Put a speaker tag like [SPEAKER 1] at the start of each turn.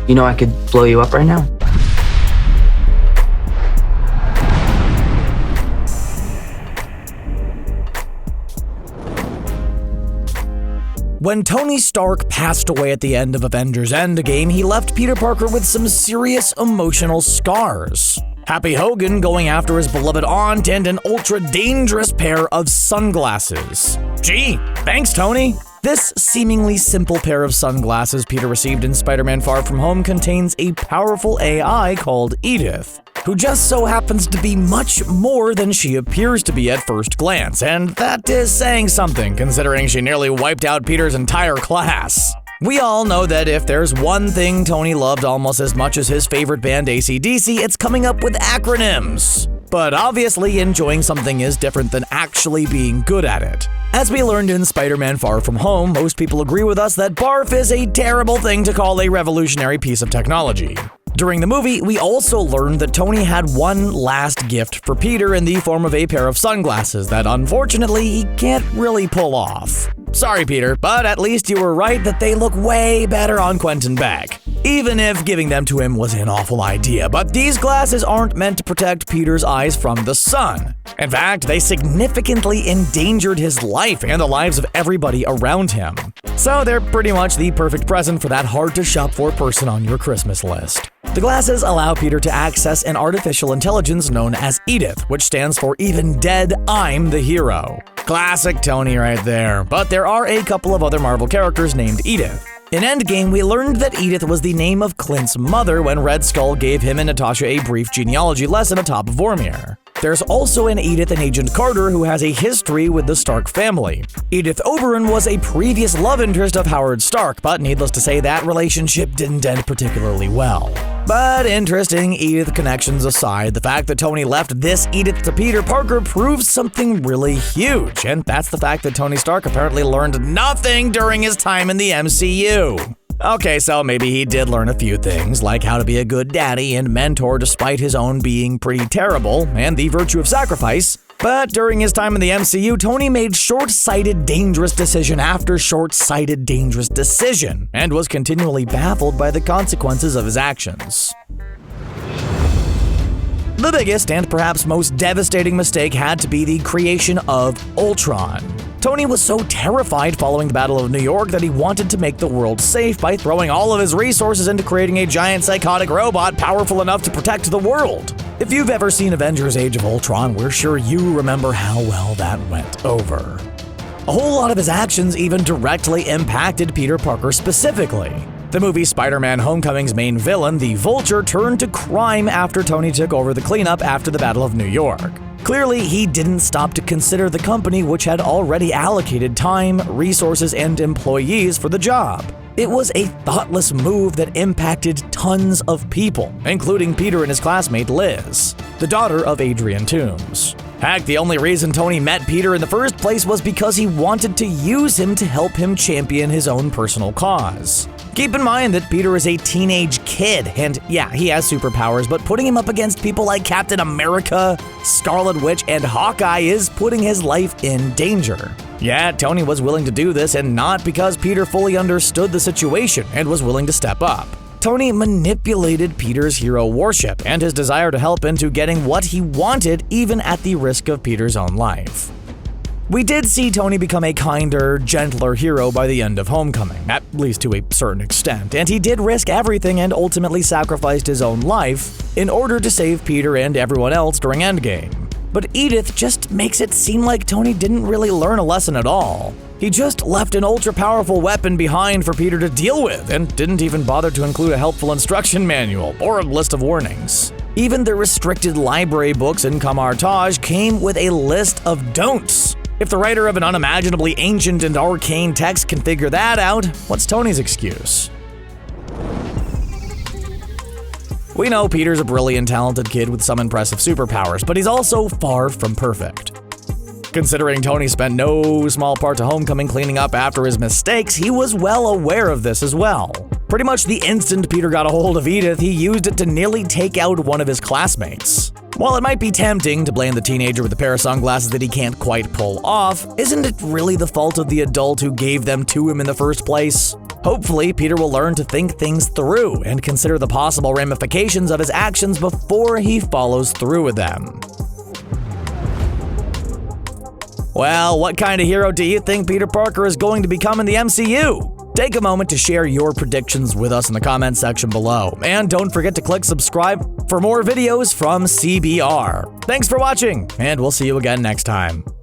[SPEAKER 1] You know I could blow you up right now.
[SPEAKER 2] When Tony Stark passed away at the end of Avengers Endgame, he left Peter Parker with some serious emotional scars. Happy Hogan going after his beloved aunt and an ultra-dangerous pair of sunglasses. Gee, thanks, Tony. This seemingly simple pair of sunglasses Peter received in Spider-Man Far From Home contains a powerful AI called Edith, who just so happens to be much more than she appears to be at first glance, and that is saying something considering she nearly wiped out Peter's entire class. We all know that if there's one thing Tony loved almost as much as his favorite band AC/DC, it's coming up with acronyms. But obviously, enjoying something is different than actually being good at it. As we learned in Spider-Man Far From Home, most people agree with us that B.A.R.F is a terrible thing to call a revolutionary piece of technology. During the movie, we also learned that Tony had one last gift for Peter in the form of a pair of sunglasses that unfortunately he can't really pull off. Sorry, Peter, but at least you were right that they look way better on Quentin Beck. Even if giving them to him was an awful idea, but these glasses aren't meant to protect Peter's eyes from the sun. In fact, they significantly endangered his life and the lives of everybody around him. So they're pretty much the perfect present for that hard-to-shop-for person on your Christmas list. The glasses allow Peter to access an artificial intelligence known as Edith, which stands for Even Dead, I'm the Hero. Classic Tony right there, but there are a couple of other Marvel characters named Edith. In Endgame, we learned that Edith was the name of Clint's mother when Red Skull gave him and Natasha a brief genealogy lesson atop Vormir. There's also an Edith in Agent Carter who has a history with the Stark family. Edith Oberon was a previous love interest of Howard Stark, but needless to say, that relationship didn't end particularly well. But interesting Edith connections aside, the fact that Tony left this Edith to Peter Parker proves something really huge, and that's the fact that Tony Stark apparently learned nothing during his time in the MCU. Okay, so maybe he did learn a few things, like how to be a good daddy and mentor despite his own being pretty terrible, and the virtue of sacrifice. But during his time in the MCU, Tony made short-sighted, dangerous decision after short-sighted, dangerous decision, and was continually baffled by the consequences of his actions. The biggest and perhaps most devastating mistake had to be the creation of Ultron. Tony was so terrified following the Battle of New York that he wanted to make the world safe by throwing all of his resources into creating a giant psychotic robot powerful enough to protect the world. If you've ever seen Avengers Age of Ultron, we're sure you remember how well that went over. A whole lot of his actions even directly impacted Peter Parker specifically. The movie Spider-Man Homecoming's main villain, the Vulture, turned to crime after Tony took over the cleanup after the Battle of New York. Clearly, he didn't stop to consider the company which had already allocated time, resources, and employees for the job. It was a thoughtless move that impacted tons of people, including Peter and his classmate Liz, the daughter of Adrian Toomes. Heck, the only reason Tony met Peter in the first place was because he wanted to use him to help him champion his own personal cause. Keep in mind that Peter is a teenage kid, and yeah, he has superpowers, but putting him up against people like Captain America, Scarlet Witch, and Hawkeye is putting his life in danger. Yeah, Tony was willing to do this, and not because Peter fully understood the situation and was willing to step up. Tony manipulated Peter's hero worship and his desire to help into getting what he wanted, even at the risk of Peter's own life. We did see Tony become a kinder, gentler hero by the end of Homecoming, at least to a certain extent, and he did risk everything and ultimately sacrificed his own life in order to save Peter and everyone else during Endgame. But Edith just makes it seem like Tony didn't really learn a lesson at all. He just left an ultra-powerful weapon behind for Peter to deal with and didn't even bother to include a helpful instruction manual or a list of warnings. Even the restricted library books in B.A.R.F came with a list of don'ts. If the writer of an unimaginably ancient and arcane text can figure that out, what's Tony's excuse? We know Peter's a brilliant, talented kid with some impressive superpowers, but he's also far from perfect. Considering Tony spent no small part to Homecoming cleaning up after his mistakes, he was well aware of this as well. Pretty much the instant Peter got a hold of Edith, he used it to nearly take out one of his classmates. While it might be tempting to blame the teenager with a pair of sunglasses that he can't quite pull off, isn't it really the fault of the adult who gave them to him in the first place? Hopefully, Peter will learn to think things through and consider the possible ramifications of his actions before he follows through with them. Well, what kind of hero do you think Peter Parker is going to become in the MCU? Take a moment to share your predictions with us in the comments section below. And don't forget to click subscribe for more videos from CBR. Thanks for watching, and we'll see you again next time.